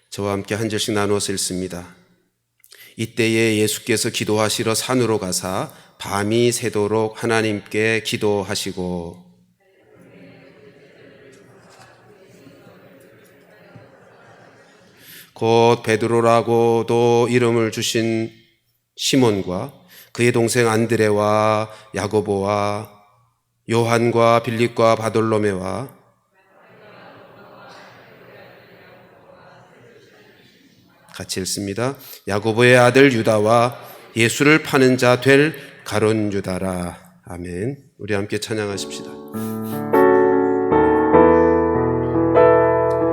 저와 함께 한 절씩 나누어서 읽습니다. 이때에 예수께서 기도하시러 산으로 가사 밤이 새도록 하나님께 기도하시고 곧 베드로라고도 이름을 주신 시몬과 그의 동생 안드레와 야고보와 요한과 빌립과 바돌로메와 같이 읽습니다. 야고보의 아들 유다와 예수를 파는 자 될 가룟 유다라. 아멘. 우리 함께 찬양하십시다.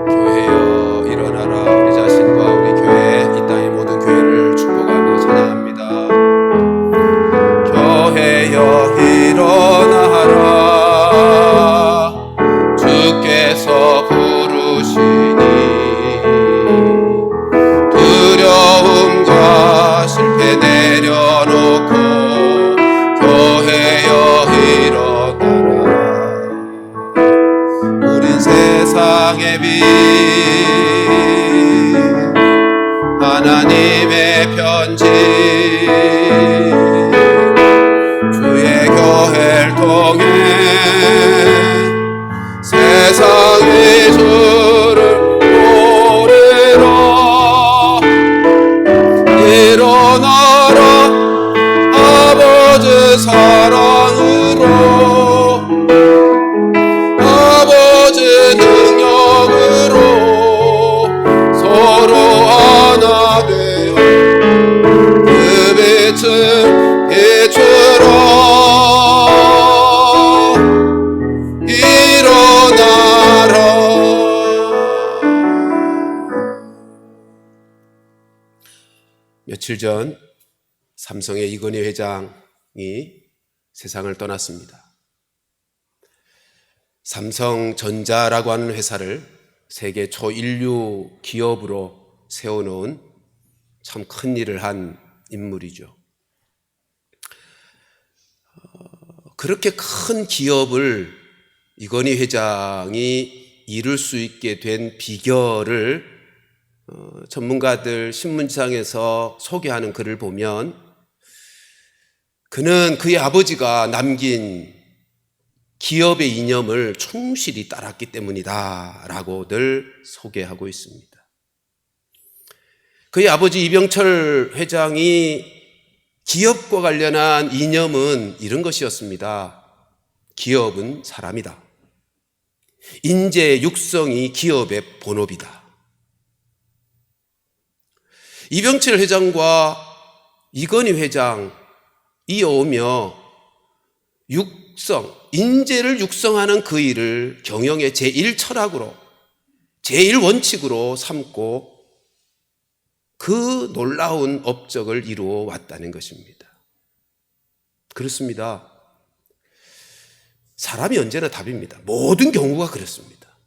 교회여 일어나라. 우리 자신과 우리 교회, 이 땅의 모든 교회를 축복하며 찬양합니다. 교회여 일어나라. 주께서 부르시니 두려움과 실패 내려놓고 교회여 일어나라. 우린 세상의 빛 하나님의 편지 주의 교회를 통해 세상의 주를 일어나라. 아버지 사랑으로 아버지 능력으로 서로 하나 되어 그 빛을 비추라. 일어나라. 며칠 전 삼성의 이건희 회장이 세상을 떠났습니다. 삼성전자라고 하는 회사를 세계 초인류 기업으로 세워놓은 참 큰 일을 한 인물이죠. 그렇게 큰 기업을 이건희 회장이 이룰 수 있게 된 비결을 전문가들 신문지상에서 소개하는 글을 보면 그는 그의 아버지가 남긴 기업의 이념을 충실히 따랐기 때문이다 라고 늘 소개하고 있습니다. 그의 아버지 이병철 회장이 기업과 관련한 이념은 이런 것이었습니다. 기업은 사람이다. 인재 육성이 기업의 본업이다. 이병철 회장과 이건희 회장 이어오며 인재를 육성하는 그 일을 경영의 제1철학으로 제1원칙으로 삼고 그 놀라운 업적을 이루어 왔다는 것입니다. 그렇습니다. 사람이 언제나 답입니다. 모든 경우가 그렇습니다.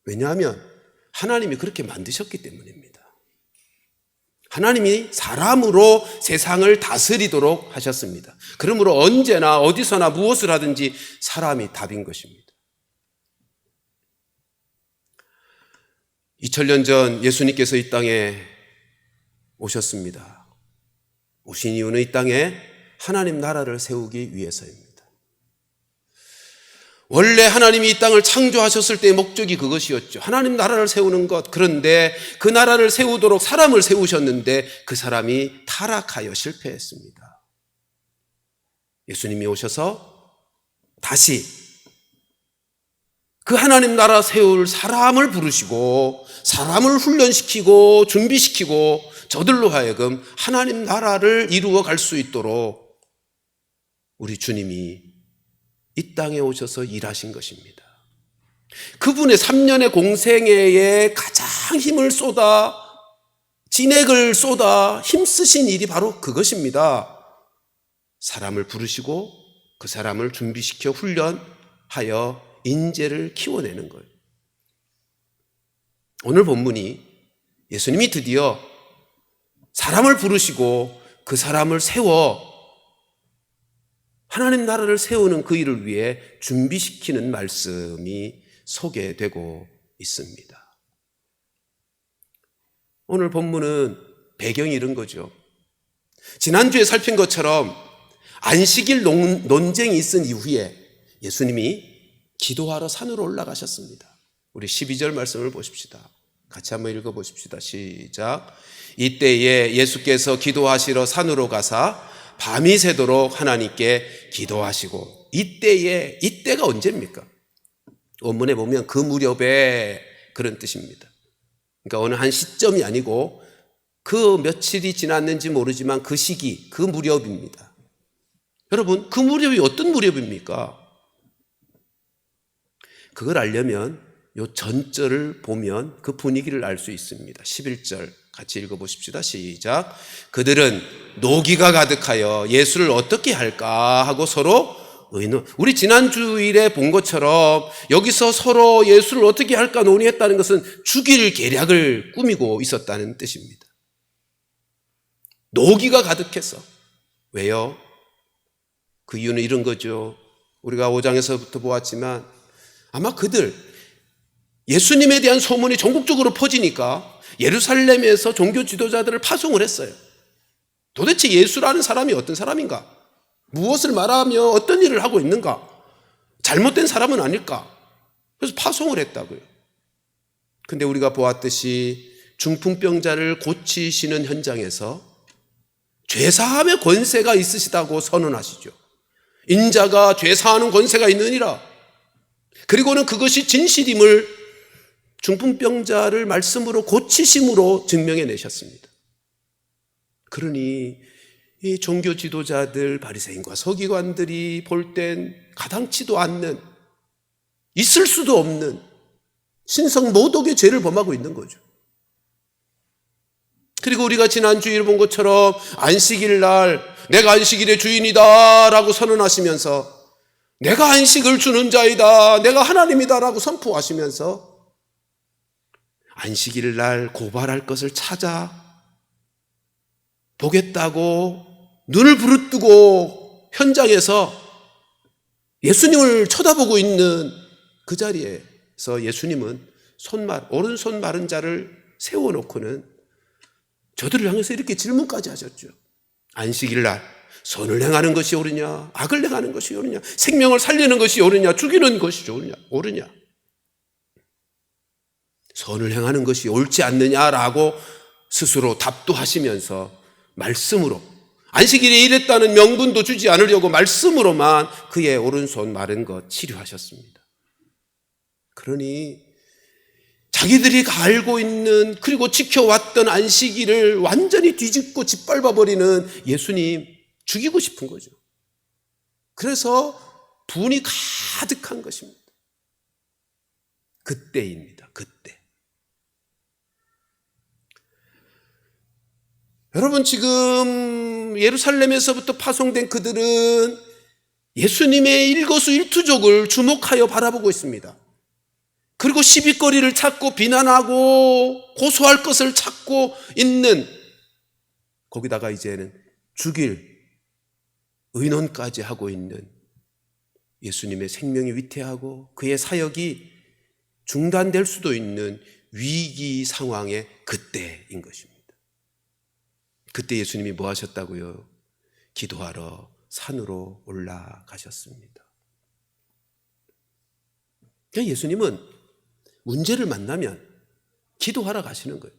왜냐하면 하나님이 그렇게 만드셨기 때문입니다. 하나님이 사람으로 세상을 다스리도록 하셨습니다. 그러므로 언제나 어디서나 무엇을 하든지 사람이 답인 것입니다. 2000년 전 예수님께서 이 땅에 오셨습니다. 오신 이유는 이 땅에 하나님 나라를 세우기 위해서입니다. 원래 하나님이 이 땅을 창조하셨을 때의 목적이 그것이었죠. 하나님 나라를 세우는 것. 그런데 그 나라를 세우도록 사람을 세우셨는데 그 사람이 타락하여 실패했습니다. 예수님이 오셔서 다시 그 하나님 나라 세울 사람을 부르시고 사람을 훈련시키고 준비시키고 저들로 하여금 하나님 나라를 이루어 갈 수 있도록 우리 주님이 이 땅에 오셔서 일하신 것입니다. 그분의 3년의 공생애에 가장 힘을 쏟아 진액을 쏟아 힘쓰신 일이 바로 그것입니다. 사람을 부르시고 그 사람을 준비시켜 훈련하여 인재를 키워내는 거예요. 오늘 본문이 예수님이 드디어 사람을 부르시고 그 사람을 세워 하나님 나라를 세우는 그 일을 위해 준비시키는 말씀이 소개되고 있습니다. 오늘 본문은 배경이 이런 거죠. 지난주에 살핀 것처럼 안식일 논쟁이 있은 이후에 예수님이 기도하러 산으로 올라가셨습니다. 우리 12절 말씀을 보십시다. 같이 한번 읽어보십시다. 시작. 이때에 예수께서 기도하시러 산으로 가사 밤이 새도록 하나님께 기도하시고, 이때가 언제입니까? 원문에 보면 그 무렵에, 그런 뜻입니다. 그러니까 어느 한 시점이 아니고 그 며칠이 지났는지 모르지만 그 시기, 그 무렵입니다. 여러분, 그 무렵이 어떤 무렵입니까? 그걸 알려면 요 전절을 보면 그 분위기를 알 수 있습니다. 11절 같이 읽어보십시다. 시작. 그들은 노기가 가득하여 예수를 어떻게 할까 하고 서로 의논. 우리 지난 주일에 본 것처럼 여기서 서로 예수를 어떻게 할까 논의했다는 것은 죽일 계략을 꾸미고 있었다는 뜻입니다. 노기가 가득해서. 왜요? 그 이유는 이런 거죠. 우리가 5장에서부터 보았지만 아마 그들, 예수님에 대한 소문이 전국적으로 퍼지니까 예루살렘에서 종교 지도자들을 파송을 했어요. 도대체 예수라는 사람이 어떤 사람인가? 무엇을 말하며 어떤 일을 하고 있는가? 잘못된 사람은 아닐까? 그래서 파송을 했다고요. 근데 우리가 보았듯이 중풍병자를 고치시는 현장에서 죄사함의 권세가 있으시다고 선언하시죠. 인자가 죄사하는 권세가 있느니라. 그리고는 그것이 진실임을 중풍병자를 말씀으로 고치심으로 증명해 내셨습니다. 그러니 이 종교 지도자들, 바리새인과 서기관들이 볼 땐 가당치도 않는, 있을 수도 없는 신성 모독의 죄를 범하고 있는 거죠. 그리고 우리가 지난주에 본 것처럼 안식일 날 내가 안식일의 주인이다 라고 선언하시면서, 내가 안식을 주는 자이다, 내가 하나님이다 라고 선포하시면서 안식일 날 고발할 것을 찾아 보겠다고 눈을 부릅뜨고 현장에서 예수님을 쳐다보고 있는 그 자리에서 예수님은 오른손 마른 자를 세워놓고는 저들을 향해서 이렇게 질문까지 하셨죠. 안식일 날 선을 행하는 것이 옳으냐, 악을 행하는 것이 옳으냐, 생명을 살리는 것이 옳으냐, 죽이는 것이 옳으냐, 선을 행하는 것이 옳지 않느냐라고 스스로 답도 하시면서 말씀으로, 안식일에 이랬다는 명분도 주지 않으려고 말씀으로만 그의 오른손 마른 것 치료하셨습니다. 그러니 자기들이 알고 있는, 그리고 지켜왔던 안식일을 완전히 뒤집고 짓밟아버리는 예수님 죽이고 싶은 거죠. 그래서 분이 가득한 것입니다. 그때입니다. 그때. 여러분, 지금 예루살렘에서부터 파송된 그들은 예수님의 일거수일투족을 주목하여 바라보고 있습니다. 그리고 시비거리를 찾고 비난하고 고소할 것을 찾고 있는, 거기다가 이제는 죽일 의논까지 하고 있는 예수님의 생명이 위태하고 그의 사역이 중단될 수도 있는 위기 상황의 그때인 것입니다. 그때 예수님이 뭐 하셨다고요? 기도하러 산으로 올라가셨습니다. 그러니까 예수님은 문제를 만나면 기도하러 가시는 거예요.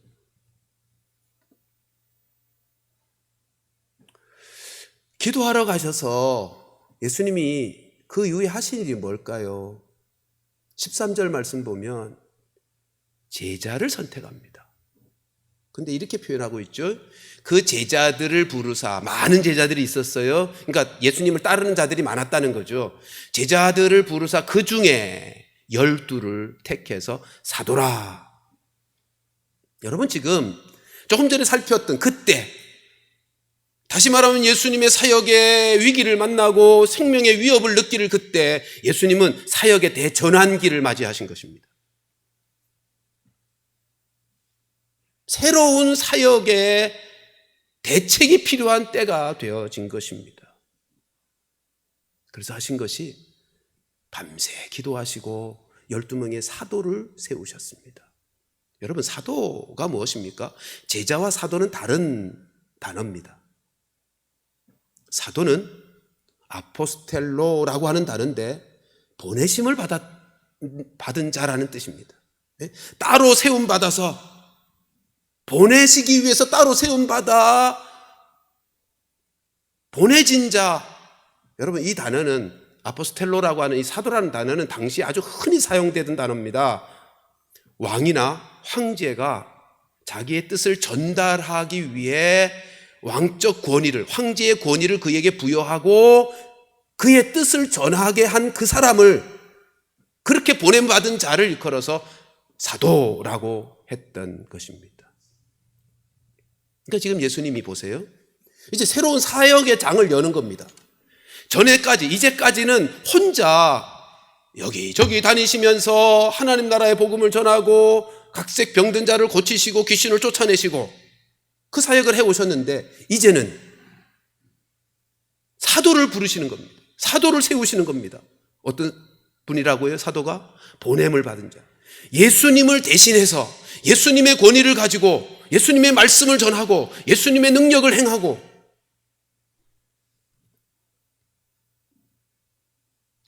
기도하러 가셔서 예수님이 그 이후에 하신 일이 뭘까요? 13절 말씀 보면 제자를 선택합니다. 근데 이렇게 표현하고 있죠. 그 제자들을 부르사, 많은 제자들이 있었어요. 그러니까 예수님을 따르는 자들이 많았다는 거죠. 제자들을 부르사 그 중에 12를 택해서 사도라. 여러분, 지금 조금 전에 살폈던 그때, 다시 말하면 예수님의 사역의 위기를 만나고 생명의 위협을 느낄 그때 예수님은 사역의 대전환기를 맞이하신 것입니다. 새로운 사역의 대책이 필요한 때가 되어진 것입니다. 그래서 하신 것이 밤새 기도하시고 12명의 사도를 세우셨습니다. 여러분, 사도가 무엇입니까? 제자와 사도는 다른 단어입니다. 사도는 아포스텔로라고 하는 단어인데 보내심을 받은 자라는 뜻입니다. 따로 세움받아서, 보내시기 위해서 따로 세움받아 보내진 자. 여러분, 이 단어는, 아포스텔로라고 하는 이 사도라는 단어는 당시 아주 흔히 사용되던 단어입니다. 왕이나 황제가 자기의 뜻을 전달하기 위해 왕적 권위를, 황제의 권위를 그에게 부여하고 그의 뜻을 전하게 한 그 사람을, 그렇게 보냄받은 자를 일컬어서 사도라고 했던 것입니다. 그러니까 지금 예수님이 보세요, 이제 새로운 사역의 장을 여는 겁니다. 이제까지는 혼자 여기저기 다니시면서 하나님 나라의 복음을 전하고 각색 병든 자를 고치시고 귀신을 쫓아내시고 그 사역을 해오셨는데, 이제는 사도를 부르시는 겁니다. 사도를 세우시는 겁니다. 어떤 분이라고요? 사도가 보냄을 받은 자, 예수님을 대신해서 예수님의 권위를 가지고 예수님의 말씀을 전하고 예수님의 능력을 행하고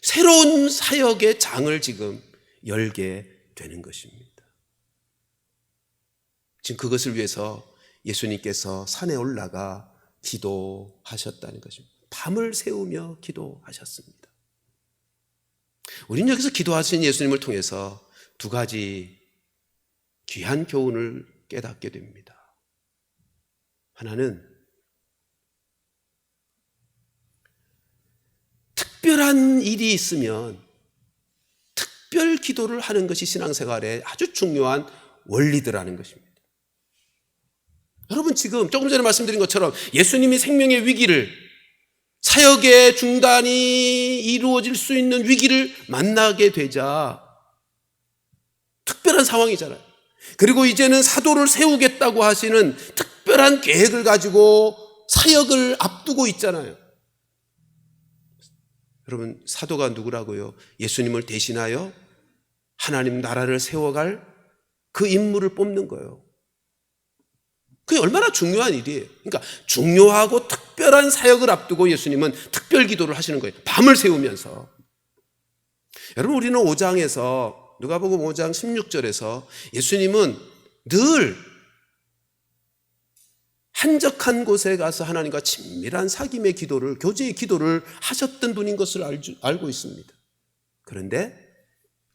새로운 사역의 장을 지금 열게 되는 것입니다. 지금 그것을 위해서 예수님께서 산에 올라가 기도하셨다는 것입니다. 밤을 새우며 기도하셨습니다. 우리는 여기서 기도하신 예수님을 통해서 두 가지 귀한 교훈을 깨닫게 됩니다. 하나는 특별한 일이 있으면 특별 기도를 하는 것이 신앙생활의 아주 중요한 원리더라는 것입니다. 여러분, 지금 조금 전에 말씀드린 것처럼 예수님이 생명의 위기를, 사역의 중단이 이루어질 수 있는 위기를 만나게 되자 특별한 상황이잖아요. 그리고 이제는 사도를 세우겠다고 하시는 특별한 계획을 가지고 사역을 앞두고 있잖아요. 여러분, 사도가 누구라고요? 예수님을 대신하여 하나님 나라를 세워갈 그 인물을 뽑는 거예요. 그게 얼마나 중요한 일이에요. 그러니까 중요하고 특별한 사역을 앞두고 예수님은 특별 기도를 하시는 거예요. 밤을 새우면서. 여러분, 우리는 5장에서, 누가복음 5장 16절에서 예수님은 늘 한적한 곳에 가서 하나님과 친밀한 사귐의 기도를, 교제의 기도를 하셨던 분인 것을 알고 있습니다. 그런데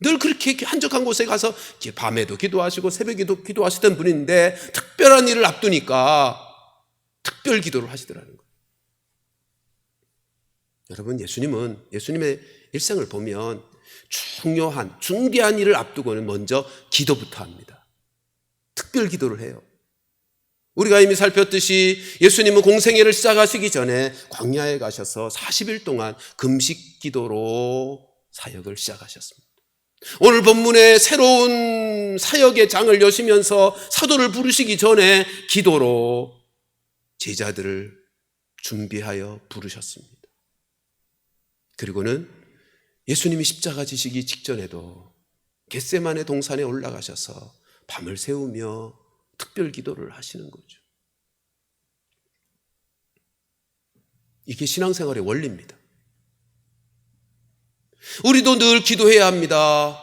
늘 그렇게 한적한 곳에 가서 밤에도 기도하시고 새벽에도 기도하시던 분인데 특별한 일을 앞두니까 특별 기도를 하시더라는 거예요. 여러분, 예수님의 일생을 보면 중요한, 중대한 일을 앞두고는 먼저 기도부터 합니다. 특별 기도를 해요. 우리가 이미 살폈듯이 예수님은 공생애를 시작하시기 전에 광야에 가셔서 40일 동안 금식 기도로 사역을 시작하셨습니다. 오늘 본문의 새로운 사역의 장을 여시면서 사도를 부르시기 전에 기도로 제자들을 준비하여 부르셨습니다. 그리고는 예수님이 십자가 지시기 직전에도 겟세마네 동산에 올라가셔서 밤을 새우며 특별 기도를 하시는 거죠. 이게 신앙생활의 원리입니다. 우리도 늘 기도해야 합니다.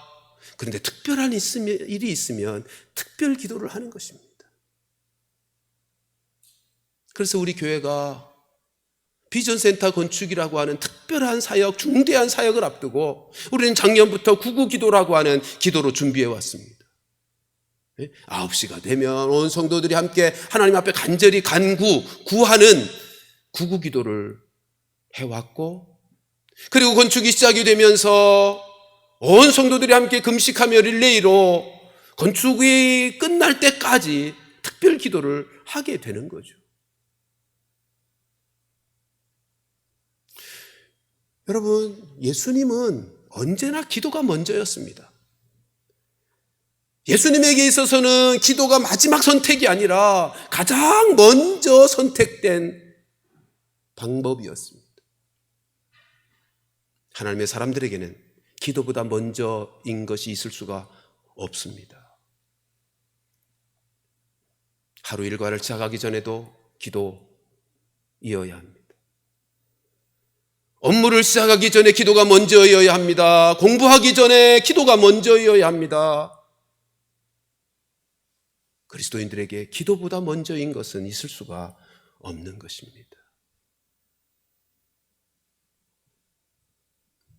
그런데 특별한 일이 있으면 특별 기도를 하는 것입니다. 그래서 우리 교회가 비전센터 건축이라고 하는 특별한 사역, 중대한 사역을 앞두고 우리는 작년부터 구구기도라고 하는 기도로 준비해 왔습니다. 9시가 되면 온 성도들이 함께 하나님 앞에 간절히 구하는 구구기도를 해왔고, 그리고 건축이 시작이 되면서 온 성도들이 함께 금식하며 릴레이로 건축이 끝날 때까지 특별 기도를 하게 되는 거죠. 여러분, 예수님은 언제나 기도가 먼저였습니다. 예수님에게 있어서는 기도가 마지막 선택이 아니라 가장 먼저 선택된 방법이었습니다. 하나님의 사람들에게는 기도보다 먼저인 것이 있을 수가 없습니다. 하루 일과를 시작하기 전에도 기도 이어야 합니다. 업무를 시작하기 전에 기도가 먼저여야 합니다. 공부하기 전에 기도가 먼저여야 합니다. 그리스도인들에게 기도보다 먼저인 것은 있을 수가 없는 것입니다.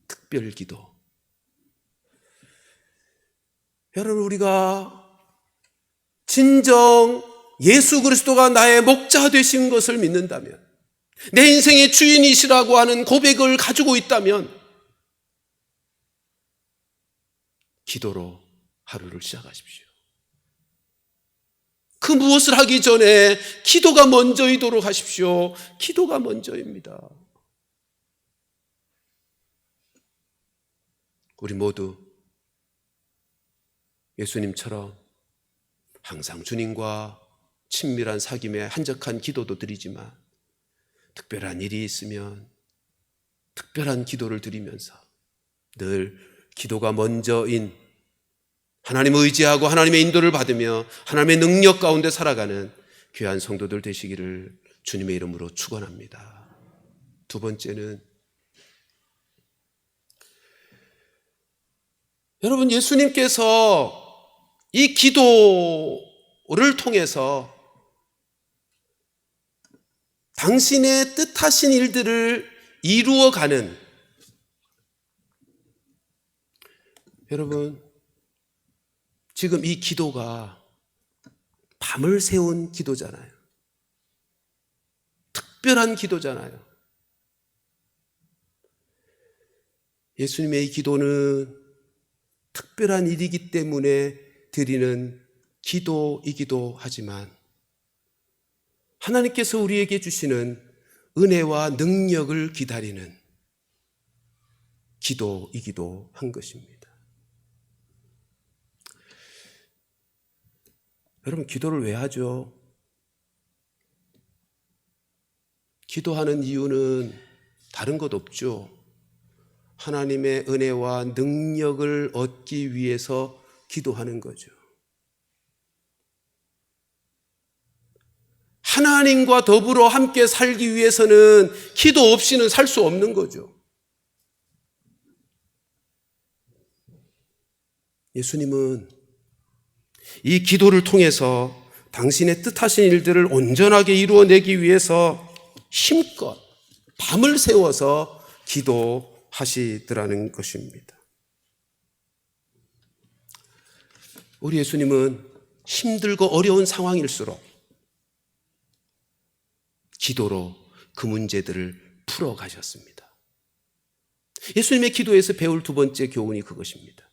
특별 기도. 여러분, 우리가 진정 예수 그리스도가 나의 목자 되신 것을 믿는다면, 내 인생의 주인이시라고 하는 고백을 가지고 있다면 기도로 하루를 시작하십시오. 그 무엇을 하기 전에 기도가 먼저이도록 하십시오. 기도가 먼저입니다. 우리 모두 예수님처럼 항상 주님과 친밀한 사귐에 한적한 기도도 드리지만, 특별한 일이 있으면 특별한 기도를 드리면서 늘 기도가 먼저인, 하나님을 의지하고 하나님의 인도를 받으며 하나님의 능력 가운데 살아가는 귀한 성도들 되시기를 주님의 이름으로 축원합니다. 두 번째는, 여러분, 예수님께서 이 기도를 통해서 당신의 뜻하신 일들을 이루어가는, 여러분, 지금 이 기도가 밤을 새운 기도잖아요. 특별한 기도잖아요. 예수님의 이 기도는 특별한 일이기 때문에 드리는 기도이기도 하지만, 하나님께서 우리에게 주시는 은혜와 능력을 기다리는 기도이기도 한 것입니다. 여러분, 기도를 왜 하죠? 기도하는 이유는 다른 것 없죠. 하나님의 은혜와 능력을 얻기 위해서 기도하는 거죠. 하나님과 더불어 함께 살기 위해서는 기도 없이는 살 수 없는 거죠. 예수님은 이 기도를 통해서 당신의 뜻하신 일들을 온전하게 이루어내기 위해서 힘껏 밤을 새워서 기도하시더라는 것입니다. 우리 예수님은 힘들고 어려운 상황일수록 기도로 그 문제들을 풀어가셨습니다. 예수님의 기도에서 배울 두 번째 교훈이 그것입니다.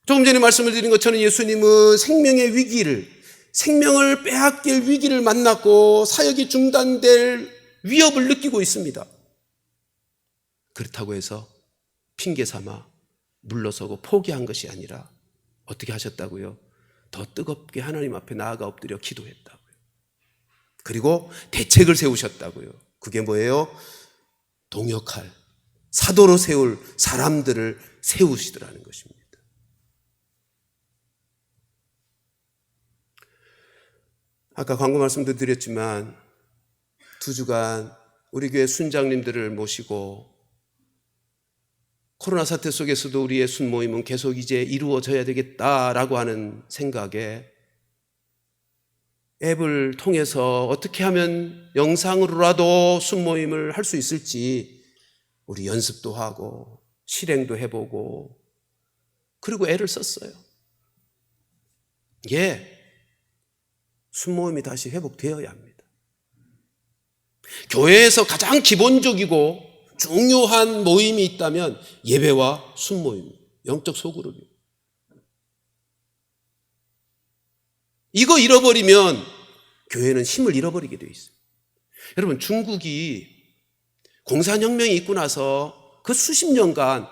조금 전에 말씀을 드린 것처럼 예수님은 생명의 위기를, 생명을 빼앗길 위기를 만났고 사역이 중단될 위협을 느끼고 있습니다. 그렇다고 해서 핑계 삼아 물러서고 포기한 것이 아니라 어떻게 하셨다고요? 더 뜨겁게 하나님 앞에 나아가 엎드려 기도했다고요. 그리고 대책을 세우셨다고요. 그게 뭐예요? 동역할, 사도로 세울 사람들을 세우시더라는 것입니다. 아까 광고 말씀도 드렸지만 2주간 우리 교회 순장님들을 모시고 코로나 사태 속에서도 우리의 순모임은 계속 이제 이루어져야 되겠다라고 하는 생각에 앱을 통해서 어떻게 하면 영상으로라도 순모임을 할 수 있을지 우리 연습도 하고 실행도 해보고 그리고 애를 썼어요. 순모임이 다시 회복되어야 합니다. 교회에서 가장 기본적이고 중요한 모임이 있다면 예배와 순모임, 영적 소그룹이에요. 이거 잃어버리면 교회는 힘을 잃어버리게 돼 있어요. 여러분, 중국이 공산혁명이 있고 나서 그 수십 년간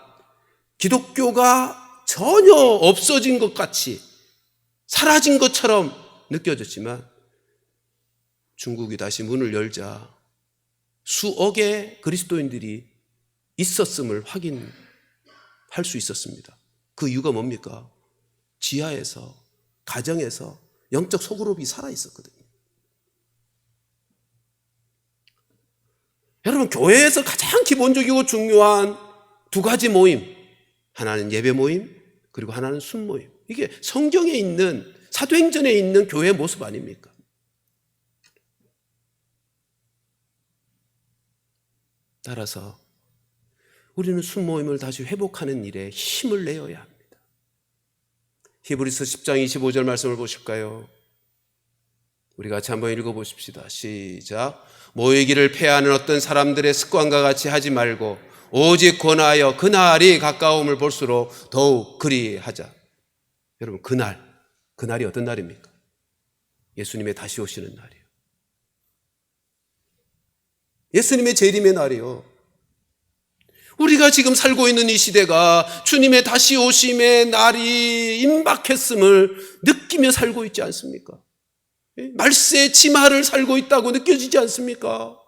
기독교가 전혀 없어진 것 같이 사라진 것처럼 느껴졌지만 중국이 다시 문을 열자 수억의 그리스도인들이 있었음을 확인할 수 있었습니다. 그 이유가 뭡니까? 지하에서, 가정에서 영적 소그룹이 살아있었거든요. 여러분, 교회에서 가장 기본적이고 중요한 두 가지 모임, 하나는 예배 모임, 그리고 하나는 순 모임. 이게 성경에 있는, 사도행전에 있는 교회의 모습 아닙니까? 따라서 우리는 순 모임을 다시 회복하는 일에 힘을 내어야 합니다. 히브리서 10장 25절 말씀을 보실까요? 우리 같이 한번 읽어보십시다. 시작. 모이기를 폐하는 어떤 사람들의 습관과 같이 하지 말고 오직 권하여 그날이 가까움을 볼수록 더욱 그리하자. 여러분, 그날이 어떤 날입니까? 예수님의 다시 오시는 날이에요. 예수님의 재림의 날이요. 우리가 지금 살고 있는 이 시대가 주님의 다시 오심의 날이 임박했음을 느끼며 살고 있지 않습니까? 말세 치마를 살고 있다고 느껴지지 않습니까?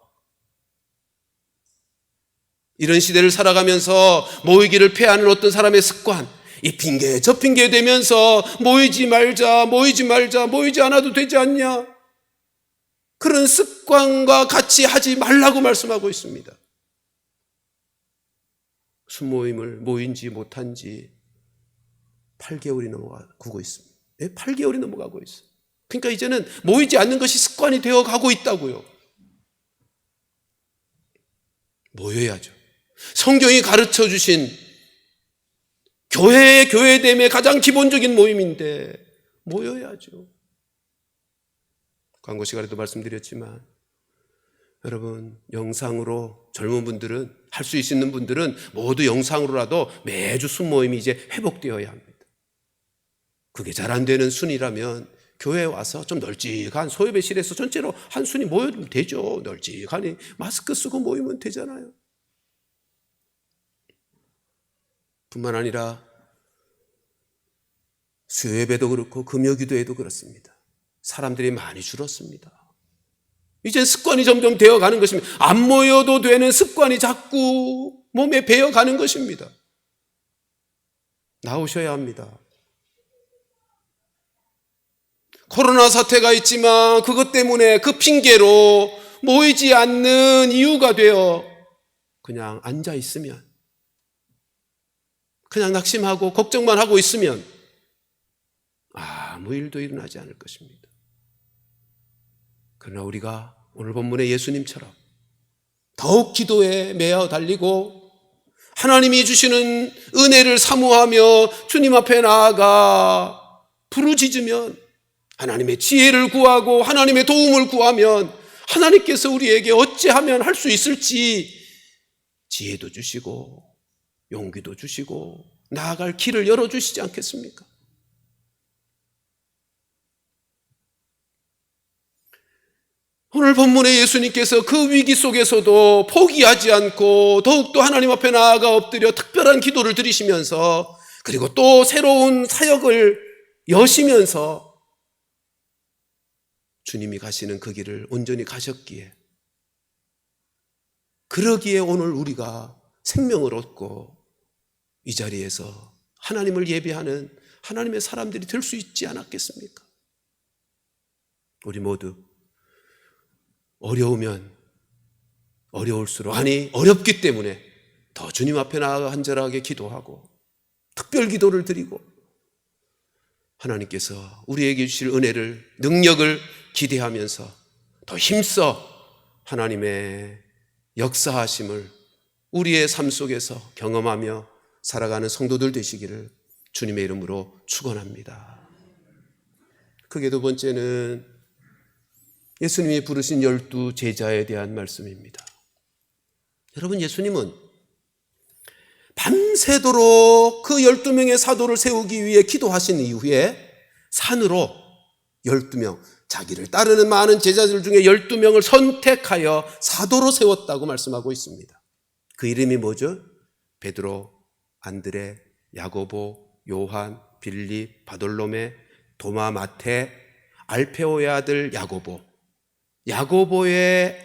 이런 시대를 살아가면서 모이기를 폐하는 어떤 사람의 습관, 이 핑계 저 핑계 대면서 모이지 말자, 모이지 않아도 되지 않냐, 그런 습관과 같이 하지 말라고 말씀하고 있습니다. 순모임을 모인 지 못한 지 8개월이 넘어가고 있습니다. 8개월이 넘어가고 있어요. 그러니까 이제는 모이지 않는 것이 습관이 되어 가고 있다고요. 모여야죠. 성경이 가르쳐 주신 교회의 교회됨의 가장 기본적인 모임인데 모여야죠. 광고 시간에도 말씀드렸지만 여러분, 영상으로 젊은 분들은, 할 수 있는 분들은 모두 영상으로라도 매주 순모임이 이제 회복되어야 합니다. 그게 잘 안 되는 순이라면 교회에 와서 좀 널찍한 소예배실에서 전체로 한 순이 모여도 되죠. 널찍하니 마스크 쓰고 모이면 되잖아요. 뿐만 아니라 수요예배도 그렇고 금요기도에도 그렇습니다. 사람들이 많이 줄었습니다. 이제 습관이 점점 되어가는 것입니다. 안 모여도 되는 습관이 자꾸 몸에 배어가는 것입니다. 나오셔야 합니다. 코로나 사태가 있지만 그것 때문에 그 핑계로 모이지 않는 이유가 되어 그냥 앉아 있으면, 그냥 낙심하고 걱정만 하고 있으면 아무 일도 일어나지 않을 것입니다. 그러나 우리가 오늘 본문의 예수님처럼 더욱 기도에 매어 달리고 하나님이 주시는 은혜를 사모하며 주님 앞에 나아가 부르짖으면, 하나님의 지혜를 구하고 하나님의 도움을 구하면 하나님께서 우리에게 어찌하면 할 수 있을지 지혜도 주시고 용기도 주시고 나아갈 길을 열어주시지 않겠습니까? 오늘 본문의 예수님께서 그 위기 속에서도 포기하지 않고 더욱더 하나님 앞에 나아가 엎드려 특별한 기도를 드리시면서, 그리고 또 새로운 사역을 여시면서 주님이 가시는 그 길을 온전히 가셨기에, 그러기에 오늘 우리가 생명을 얻고 이 자리에서 하나님을 예배하는 하나님의 사람들이 될 수 있지 않았겠습니까? 우리 모두 어려우면 어려울수록, 아니 어렵기 때문에 더 주님 앞에 나아가 간절하게 기도하고 특별 기도를 드리고 하나님께서 우리에게 주실 은혜를, 능력을 기대하면서 더 힘써 하나님의 역사하심을 우리의 삶 속에서 경험하며 살아가는 성도들 되시기를 주님의 이름으로 축원합니다. 그게 두 번째는 예수님이 부르신 12 제자에 대한 말씀입니다. 여러분, 예수님은 밤새도록 그 12명의 사도를 세우기 위해 기도하신 이후에 산으로 12명, 자기를 따르는 많은 제자들 중에 12명을 선택하여 사도로 세웠다고 말씀하고 있습니다. 그 이름이 뭐죠? 베드로, 안드레, 야고보, 요한, 빌립, 바돌로메, 도마, 마태, 알페오의 아들 야고보, 야고보의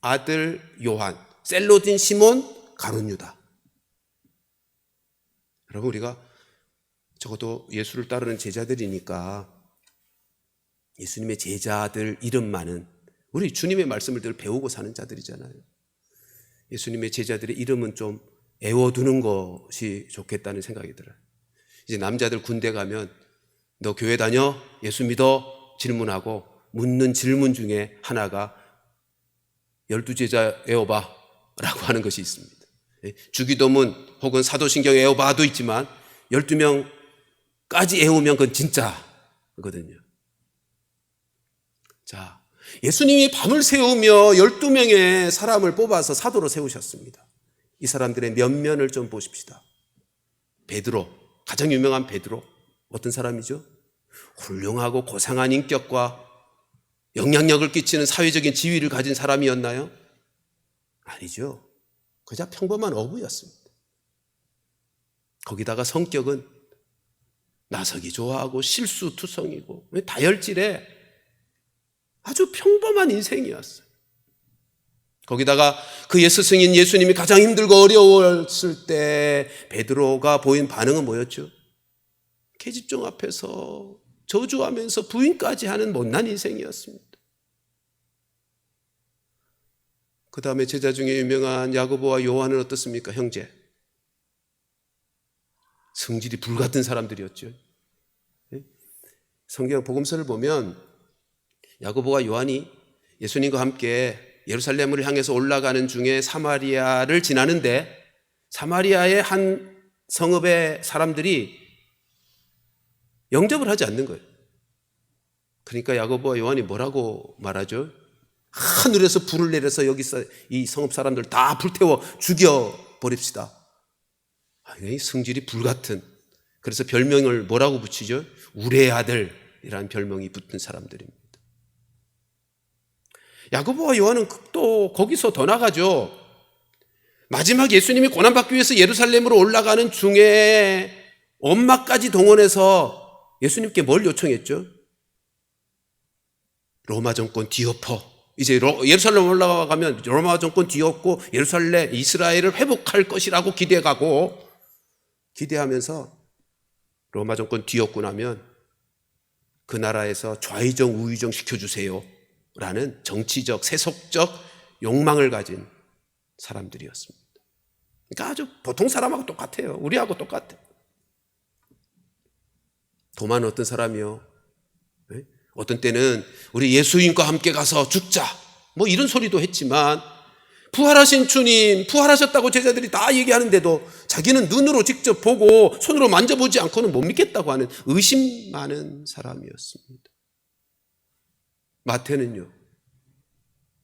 아들 요한, 셀로딘 시몬, 가룟 유다. 여러분, 우리가 적어도 예수를 따르는 제자들이니까 예수님의 제자들 이름만은 우리 주님의 말씀을 늘 배우고 사는 자들이잖아요. 예수님의 제자들의 이름은 좀 애워두는 것이 좋겠다는 생각이 들어요. 이제 남자들 군대 가면 너 교회 다녀? 예수 믿어? 질문하고 묻는 질문 중에 하나가 12제자 애워봐 라고 하는 것이 있습니다. 주기도문 혹은 사도신경 애워봐도 있지만 12명까지 애우면 그건 진짜거든요. 자, 예수님이 밤을 새우며 12명의 사람을 뽑아서 사도로 세우셨습니다. 이 사람들의 면면을 좀 보십시다. 베드로, 가장 유명한 베드로, 어떤 사람이죠? 훌륭하고 고상한 인격과 영향력을 끼치는 사회적인 지위를 가진 사람이었나요? 아니죠. 그저 평범한 어부였습니다. 거기다가 성격은 나서기 좋아하고 실수투성이고 다혈질에 아주 평범한 인생이었어요. 거기다가 그의 스승인 예수님이 가장 힘들고 어려웠을 때 베드로가 보인 반응은 뭐였죠? 계집종 앞에서 저주하면서 부인까지 하는 못난 인생이었습니다. 그 다음에 제자 중에 유명한 야고보와 요한은 어떻습니까? 형제. 성질이 불같은 사람들이었죠. 성경 복음서를 보면 야고보와 요한이 예수님과 함께 예루살렘을 향해서 올라가는 중에 사마리아를 지나는데 사마리아의 한 성읍의 사람들이 영접을 하지 않는 거예요. 그러니까 야고보와 요한이 뭐라고 말하죠? 하늘에서 불을 내려서 여기서 이 성읍 사람들 다 불태워 죽여버립시다. 이 성질이 불같은, 그래서 별명을 뭐라고 붙이죠? 우레 아들이라는 별명이 붙은 사람들입니다. 야고보와 요한은 또 거기서 더 나가죠. 마지막 예수님이 고난받기 위해서 예루살렘으로 올라가는 중에 엄마까지 동원해서 예수님께 뭘 요청했죠? 로마 정권 뒤엎어. 이제 예루살렘 올라가면 로마 정권 뒤엎고 예루살렘, 이스라엘을 회복할 것이라고 기대하면서 로마 정권 뒤엎고 나면 그 나라에서 좌의정 우의정 시켜주세요 라는 정치적 세속적 욕망을 가진 사람들이었습니다. 그러니까 아주 보통 사람하고 똑같아요. 우리하고 똑같아요. 도마는 어떤 사람이요? 어떤 때는 우리 예수님과 함께 가서 죽자 뭐 이런 소리도 했지만 부활하신 주님, 부활하셨다고 제자들이 다 얘기하는데도 자기는 눈으로 직접 보고 손으로 만져보지 않고는 못 믿겠다고 하는 의심 많은 사람이었습니다. 마태는요,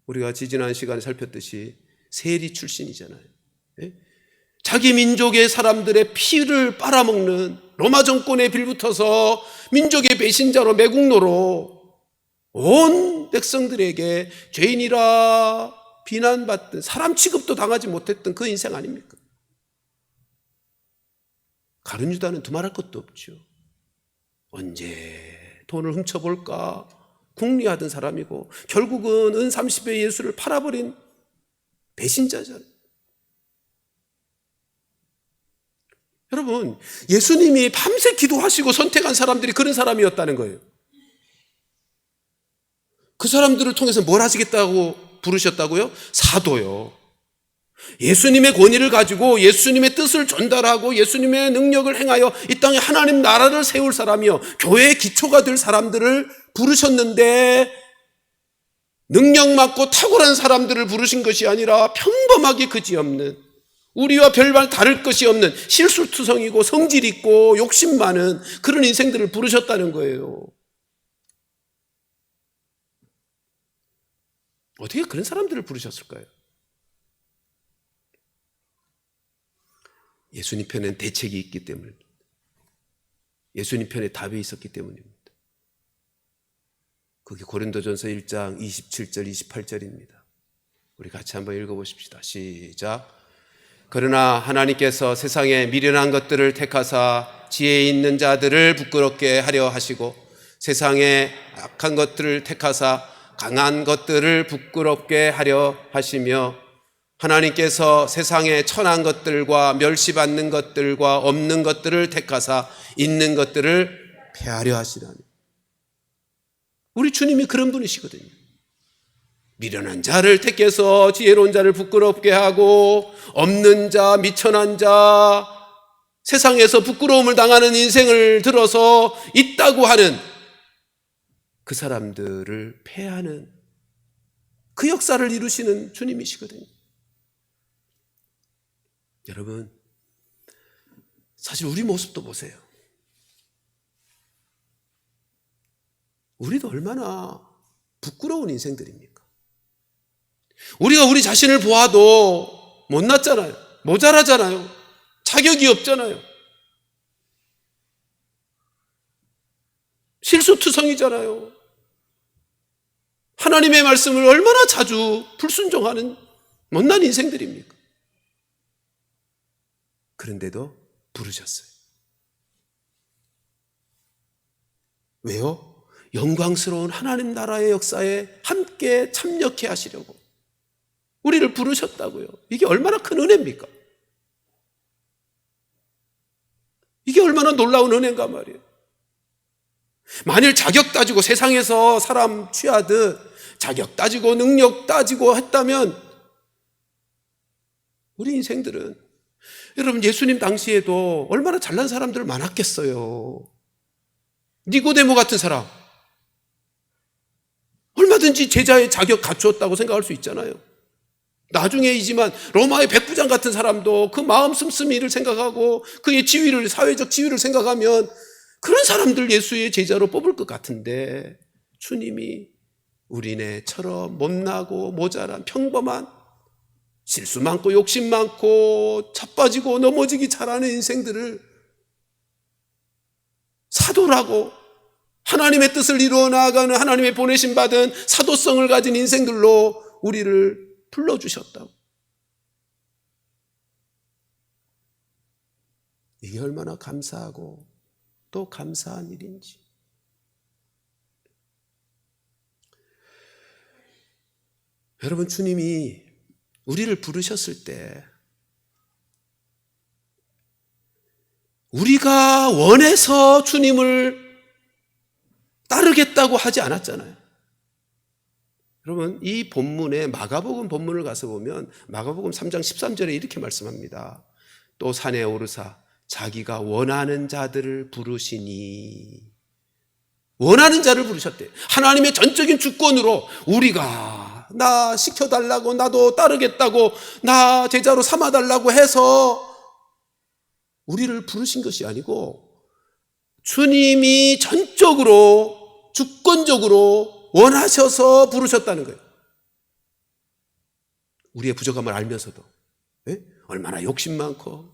우리가 지지난 시간에 살폈듯이 세리 출신이잖아요. 자기 민족의 사람들의 피를 빨아먹는 로마 정권에 빌붙어서 민족의 배신자로 매국노로 온 백성들에게 죄인이라 비난받던, 사람 취급도 당하지 못했던 그 인생 아닙니까? 가룟 유다는 두말할 것도 없죠. 언제 돈을 훔쳐볼까 궁리하던 사람이고 결국은 은 30의 예수를 팔아버린 배신자잖아요. 여러분, 예수님이 밤새 기도하시고 선택한 사람들이 그런 사람이었다는 거예요. 그 사람들을 통해서 뭘 하시겠다고 부르셨다고요? 사도요. 예수님의 권위를 가지고 예수님의 뜻을 전달하고 예수님의 능력을 행하여 이 땅에 하나님 나라를 세울 사람이요, 교회의 기초가 될 사람들을 부르셨는데 능력 많고 탁월한 사람들을 부르신 것이 아니라 평범하게 그지없는, 우리와 별반 다를 것이 없는 실수투성이고 성질 있고 욕심 많은 그런 인생들을 부르셨다는 거예요. 어떻게 그런 사람들을 부르셨을까요? 예수님 편엔 대책이 있기 때문입니다. 예수님 편에 답이 있었기 때문입니다. 그게 고린도전서 1장 27절 28절입니다. 우리 같이 한번 읽어보십시다. 시작. 그러나 하나님께서 세상에 미련한 것들을 택하사 지혜 있는 자들을 부끄럽게 하려 하시고 세상에 악한 것들을 택하사 강한 것들을 부끄럽게 하려 하시며 하나님께서 세상에 천한 것들과 멸시받는 것들과 없는 것들을 택하사 있는 것들을 폐하려 하시라니. 우리 주님이 그런 분이시거든요. 미련한 자를 택해서 지혜로운 자를 부끄럽게 하고 없는 자, 미천한 자, 세상에서 부끄러움을 당하는 인생을 들어서 있다고 하는 그 사람들을 패하는 그 역사를 이루시는 주님이시거든요. 여러분, 사실 우리 모습도 보세요. 우리도 얼마나 부끄러운 인생들입니까? 우리가 우리 자신을 보아도 못났잖아요. 모자라잖아요. 자격이 없잖아요. 실수투성이잖아요. 하나님의 말씀을 얼마나 자주 불순종하는 못난 인생들입니까? 그런데도 부르셨어요. 왜요? 영광스러운 하나님 나라의 역사에 함께 참여케 하시려고 우리를 부르셨다고요. 이게 얼마나 큰 은혜입니까? 이게 얼마나 놀라운 은혜인가 말이에요. 만일 자격 따지고 세상에서 사람 취하듯 자격 따지고 능력 따지고 했다면 우리 인생들은, 여러분, 예수님 당시에도 얼마나 잘난 사람들 많았겠어요. 니고데모 같은 사람 얼마든지 제자의 자격 갖추었다고 생각할 수 있잖아요. 나중에이지만 로마의 백부장 같은 사람도 그 마음 씀씀이를 생각하고 그의 지위를, 사회적 지위를 생각하면 그런 사람들 예수의 제자로 뽑을 것 같은데, 주님이 우리네처럼 못나고 모자란 평범한, 실수 많고 욕심 많고 자빠지고 넘어지기 잘하는 인생들을 사도라고, 하나님의 뜻을 이루어 나아가는, 하나님의 보내심 받은 사도성을 가진 인생들로 우리를 불러주셨다고. 이게 얼마나 감사하고 또 감사한 일인지. 여러분, 주님이 우리를 부르셨을 때 우리가 원해서 주님을 따르겠다고 하지 않았잖아요. 여러분, 이 본문에 마가복음 본문을 가서 보면 마가복음 3장 13절에 이렇게 말씀합니다. 또 산에 오르사 자기가 원하는 자들을 부르시니. 원하는 자를 부르셨대요. 하나님의 전적인 주권으로 우리가 나 시켜달라고, 나도 따르겠다고, 나 제자로 삼아달라고 해서 우리를 부르신 것이 아니고 주님이 전적으로, 주권적으로 원하셔서 부르셨다는 거예요. 우리의 부족함을 알면서도, 얼마나 욕심 많고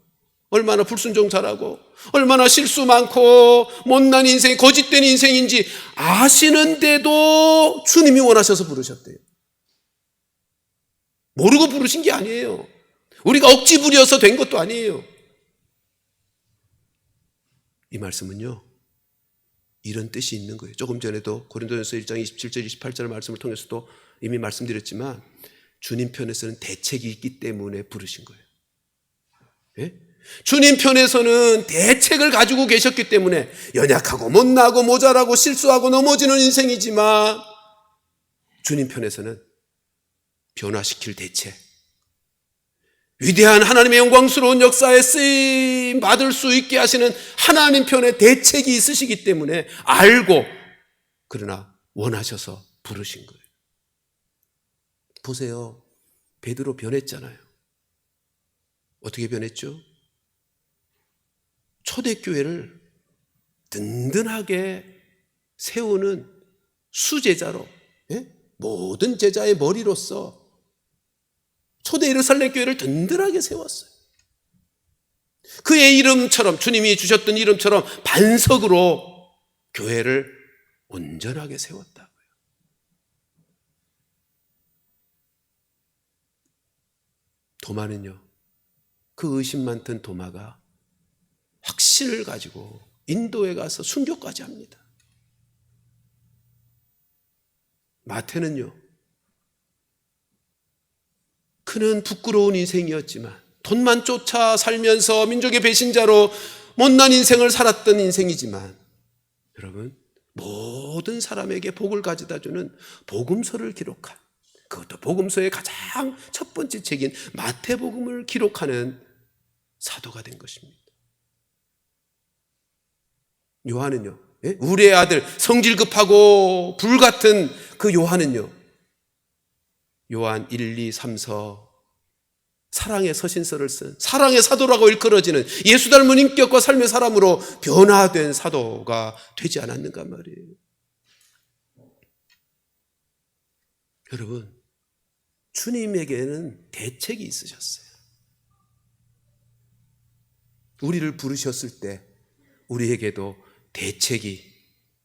얼마나 불순종 잘하고 얼마나 실수 많고 못난 인생, 거짓된 인생인지 아시는데도 주님이 원하셔서 부르셨대요. 모르고 부르신 게 아니에요. 우리가 억지 부려서 된 것도 아니에요. 이 말씀은요, 이런 뜻이 있는 거예요. 조금 전에도 고린도전서 1장 27절 28절 말씀을 통해서도 이미 말씀드렸지만 주님 편에서는 대책이 있기 때문에 부르신 거예요. 예? 주님 편에서는 대책을 가지고 계셨기 때문에 연약하고 못나고 모자라고 실수하고 넘어지는 인생이지만 주님 편에서는 변화시킬 대책, 위대한 하나님의 영광스러운 역사에 쓰임 받을 수 있게 하시는 하나님 편의 대책이 있으시기 때문에 알고, 그러나 원하셔서 부르신 거예요. 보세요. 베드로 변했잖아요. 어떻게 변했죠? 초대교회를 든든하게 세우는 수제자로, 모든 제자의 머리로서 초대 예루살렘 교회를 든든하게 세웠어요. 그의 이름처럼, 주님이 주셨던 이름처럼 반석으로 교회를 온전하게 세웠다고요. 도마는요, 그 의심 많던 도마가 확신을 가지고 인도에 가서 순교까지 합니다. 마태는요, 그는 부끄러운 인생이었지만 돈만 쫓아 살면서 민족의 배신자로 못난 인생을 살았던 인생이지만, 여러분, 모든 사람에게 복을 가져다 주는 복음서를 기록한, 그것도 복음서의 가장 첫 번째 책인 마태복음을 기록하는 사도가 된 것입니다. 요한은요, 우리의 아들, 성질 급하고 불같은 그 요한은요, 요한 1, 2, 3서 사랑의 서신서를 쓴 사랑의 사도라고 일컬어지는 예수 닮은 인격과 삶의 사람으로 변화된 사도가 되지 않았는가 말이에요. 여러분, 주님에게는 대책이 있으셨어요. 우리를 부르셨을 때 우리에게도 대책이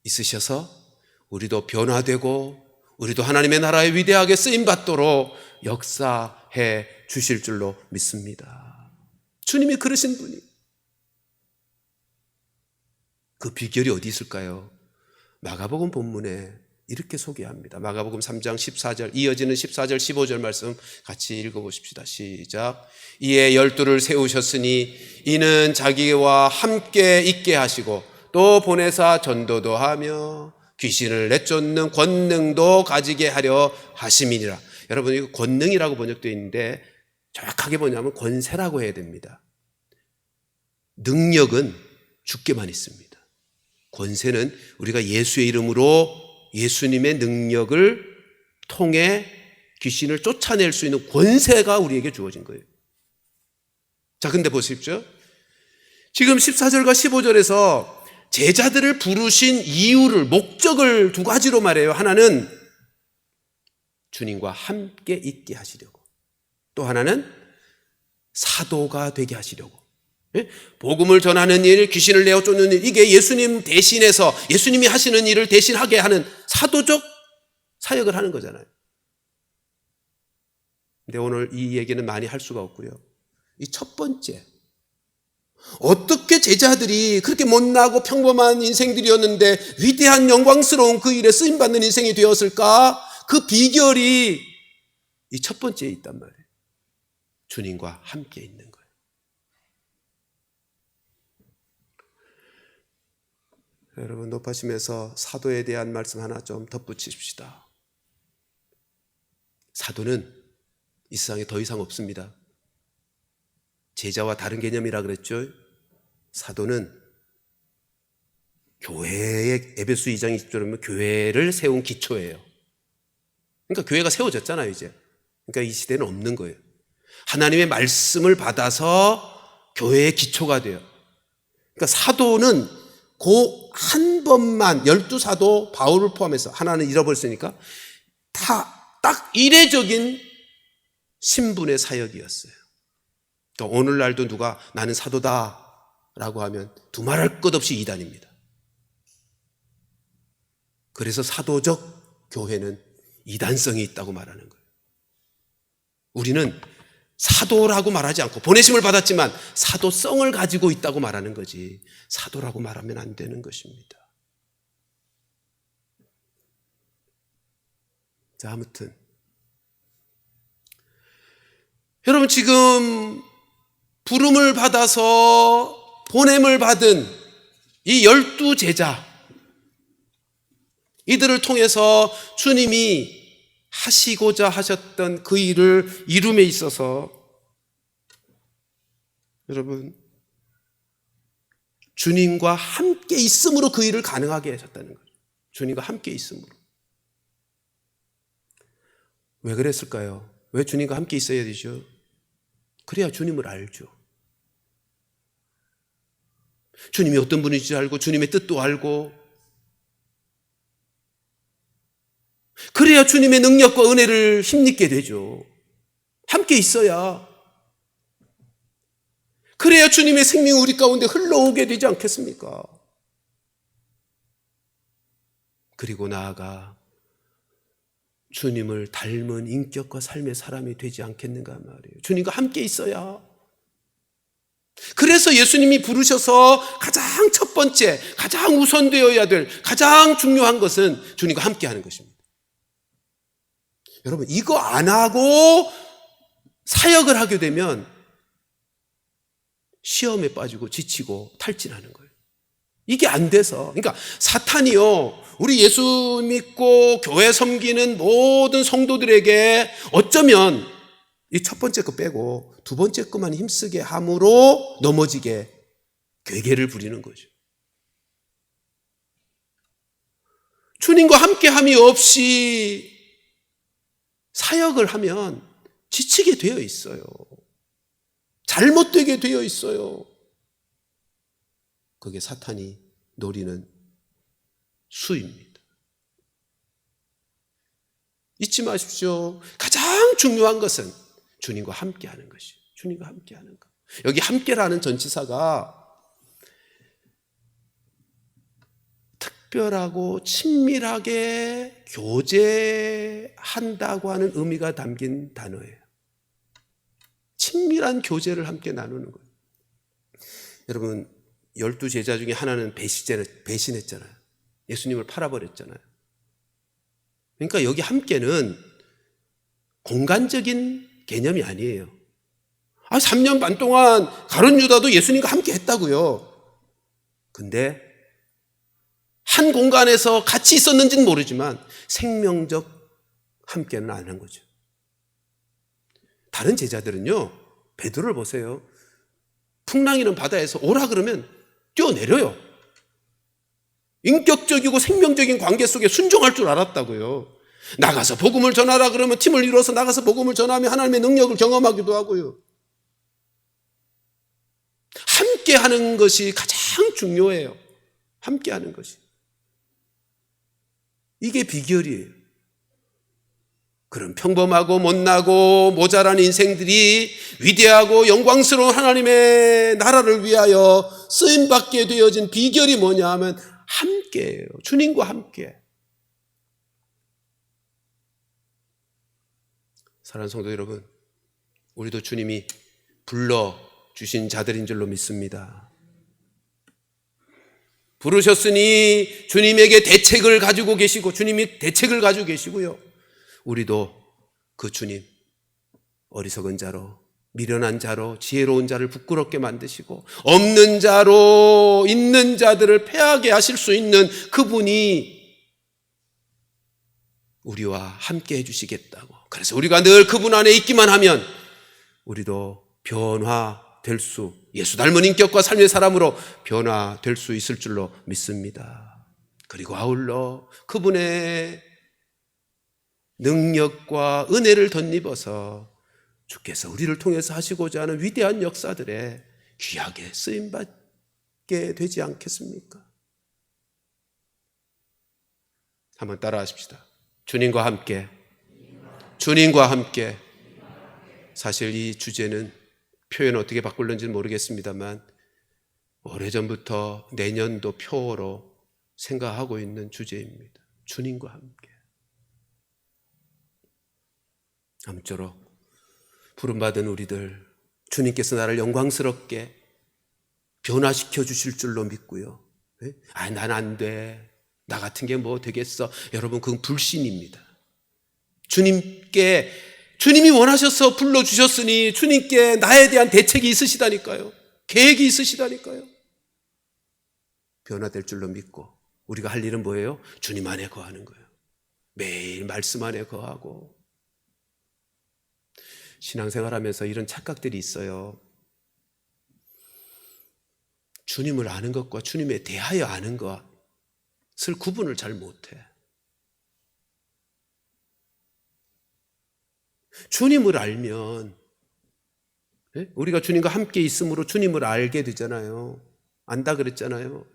있으셔서 우리도 변화되고 우리도 하나님의 나라에 위대하게 쓰임받도록 역사해 주실 줄로 믿습니다. 주님이 그러신 분이. 그 비결이 어디 있을까요? 마가복음 본문에 이렇게 소개합니다. 마가복음 3장 14절, 이어지는 14절 15절 말씀 같이 읽어보십시다. 시작. 이에 12를 세우셨으니 이는 자기와 함께 있게 하시고 또 보내사 전도도 하며 귀신을 내쫓는 권능도 가지게 하려 하심이니라. 여러분, 이거 권능이라고 번역되어 있는데 정확하게 뭐냐면 권세라고 해야 됩니다. 능력은 주께만 있습니다. 권세는 우리가 예수의 이름으로 예수님의 능력을 통해 귀신을 쫓아낼 수 있는 권세가 우리에게 주어진 거예요. 자, 근데 보십시오. 지금 14절과 15절에서 제자들을 부르신 이유를, 목적을 두 가지로 말해요. 하나는 주님과 함께 있게 하시려고, 또 하나는 사도가 되게 하시려고. 복음을 전하는 일, 귀신을 내어 쫓는 일, 이게 예수님 대신해서 예수님이 하시는 일을 대신하게 하는 사도적 사역을 하는 거잖아요. 근데 오늘 이 얘기는 많이 할 수가 없고요. 이 첫 번째, 어떻게 제자들이 그렇게 못나고 평범한 인생들이었는데 위대한 영광스러운 그 일에 쓰임받는 인생이 되었을까? 그 비결이 이 첫 번째에 있단 말이에요. 주님과 함께 있는 거예요. 여러분, 높아심에서 사도에 대한 말씀 하나 좀 덧붙이십시다. 사도는 이 세상에 더 이상 없습니다. 제자와 다른 개념이라 그랬죠. 사도는 교회의, 에베소 2장 20절에 보면 교회를 세운 기초예요. 그러니까 교회가 세워졌잖아요, 이제. 그러니까 이 시대는 없는 거예요. 하나님의 말씀을 받아서 교회의 기초가 돼요. 그러니까 사도는 그 한 번만, 12사도 바울을 포함해서, 하나는 잃어버렸으니까 다 딱 이례적인 신분의 사역이었어요. 그러니까 오늘날도 누가 나는 사도다라고 하면 두말할 것 없이 이단입니다. 그래서 사도적 교회는 이단성이 있다고 말하는 거예요. 우리는 사도라고 말하지 않고 보내심을 받았지만 사도성을 가지고 있다고 말하는 거지, 사도라고 말하면 안 되는 것입니다. 자, 아무튼 여러분, 지금 부름을 받아서 보냄을 받은 이 12제자, 이들을 통해서 주님이 하시고자 하셨던 그 일을 이룸에 있어서 여러분, 주님과 함께 있음으로 그 일을 가능하게 하셨다는 거죠. 주님과 함께 있음으로. 왜 그랬을까요? 왜 주님과 함께 있어야 되죠? 그래야 주님을 알죠. 주님이 어떤 분인지 알고 주님의 뜻도 알고, 그래야 주님의 능력과 은혜를 힘입게 되죠. 함께 있어야. 그래야 주님의 생명이 우리 가운데 흘러오게 되지 않겠습니까? 그리고 나아가 주님을 닮은 인격과 삶의 사람이 되지 않겠는가 말이에요. 주님과 함께 있어야. 그래서 예수님이 부르셔서 가장 첫 번째, 가장 우선되어야 될, 가장 중요한 것은 주님과 함께 하는 것입니다. 여러분, 이거 안 하고 사역을 하게 되면 시험에 빠지고 지치고 탈진하는 거예요. 이게 안 돼서. 그러니까 사탄이요, 우리 예수 믿고 교회 섬기는 모든 성도들에게 어쩌면 이 첫 번째 거 빼고 두 번째 것만 힘쓰게 함으로 넘어지게 괴계를 부리는 거죠. 주님과 함께함이 없이 사역을 하면 지치게 되어 있어요. 잘못되게 되어 있어요. 그게 사탄이 노리는 수입니다. 잊지 마십시오. 가장 중요한 것은 주님과 함께하는 것이에요. 주님과 함께하는 것. 여기 함께라는 전치사가 특별하고 친밀하게 교제한다고 하는 의미가 담긴 단어예요. 친밀한 교제를 함께 나누는 거예요. 여러분, 12제자 중에 하나는 배신했잖아요. 예수님을 팔아버렸잖아요. 그러니까 여기 함께는 공간적인 개념이 아니에요. 3년 반 동안 가룟 유다도 예수님과 함께 했다고요. 근데 한 공간에서 같이 있었는지는 모르지만 생명적 함께는 안 한 거죠. 다른 제자들은요, 베드로를 보세요. 풍랑이는 바다에서 오라 그러면 뛰어내려요. 인격적이고 생명적인 관계 속에 순종할 줄 알았다고요. 나가서 복음을 전하라 그러면 팀을 이뤄서 나가서 복음을 전하며 하나님의 능력을 경험하기도 하고요. 함께 하는 것이 가장 중요해요. 함께 하는 것이. 이게 비결이에요. 그런 평범하고 못나고 모자란 인생들이 위대하고 영광스러운 하나님의 나라를 위하여 쓰임받게 되어진 비결이 뭐냐 하면 함께예요. 주님과 함께. 사랑하는 성도 여러분, 우리도 주님이 불러주신 자들인 줄로 믿습니다. 부르셨으니 주님에게 대책을 가지고 계시고 주님이 대책을 가지고 계시고요. 우리도 그 주님, 어리석은 자로, 미련한 자로, 지혜로운 자를 부끄럽게 만드시고 없는 자로 있는 자들을 패하게 하실 수 있는 그분이 우리와 함께 해주시겠다고. 그래서 우리가 늘 그분 안에 있기만 하면 우리도 변화될 수, 예수 닮은 인격과 삶의 사람으로 변화될 수 있을 줄로 믿습니다. 그리고 아울러 그분의 능력과 은혜를 덧입어서 주께서 우리를 통해서 하시고자 하는 위대한 역사들에 귀하게 쓰임받게 되지 않겠습니까? 한번 따라하십시다. 주님과 함께, 주님과 함께. 사실 이 주제는 표현 어떻게 바꿀는지는 모르겠습니다만 오래전부터 내년도 표어로 생각하고 있는 주제입니다. 주님과 함께. 아무쪼록 부름받은 우리들, 주님께서 나를 영광스럽게 변화시켜 주실 줄로 믿고요. 난 안 돼. 나 같은 게 뭐 되겠어. 여러분, 그건 불신입니다. 주님이 원하셔서 불러주셨으니 주님께 나에 대한 대책이 있으시다니까요. 계획이 있으시다니까요. 변화될 줄로 믿고 우리가 할 일은 뭐예요? 주님 안에 거하는 거예요. 매일 말씀 안에 거하고. 신앙생활하면서 이런 착각들이 있어요. 주님을 아는 것과 주님에 대하여 아는 것을 구분을 잘 못해. 주님을 알면, 우리가 주님과 함께 있음으로 주님을 알게 되잖아요. 안다 그랬잖아요.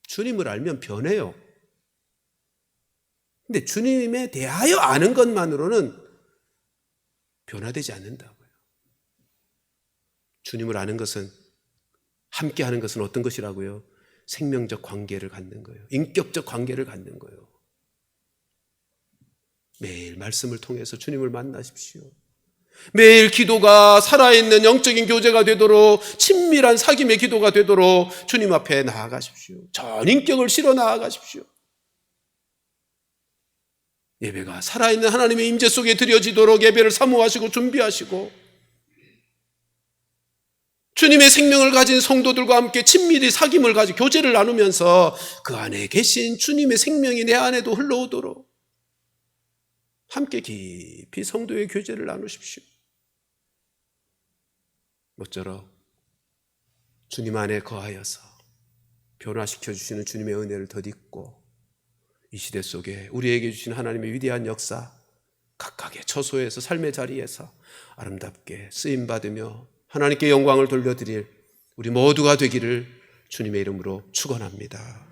주님을 알면 변해요. 근데 주님에 대하여 아는 것만으로는 변화되지 않는다고요. 주님을 아는 것은, 함께 하는 것은 어떤 것이라고요? 생명적 관계를 갖는 거예요. 인격적 관계를 갖는 거예요. 매일 말씀을 통해서 주님을 만나십시오. 매일 기도가 살아있는 영적인 교제가 되도록, 친밀한 사귐의 기도가 되도록 주님 앞에 나아가십시오. 전 인격을 실어 나아가십시오. 예배가 살아있는 하나님의 임재 속에 드려지도록 예배를 사모하시고 준비하시고, 주님의 생명을 가진 성도들과 함께 친밀히 사귐을 가지고 교제를 나누면서 그 안에 계신 주님의 생명이 내 안에도 흘러오도록 함께 깊이 성도의 교제를 나누십시오. 모쪼록 주님 안에 거하여서 변화시켜 주시는 주님의 은혜를 덧입고 이 시대 속에 우리에게 주신 하나님의 위대한 역사 각각의 처소에서 삶의 자리에서 아름답게 쓰임받으며 하나님께 영광을 돌려드릴 우리 모두가 되기를 주님의 이름으로 축원합니다.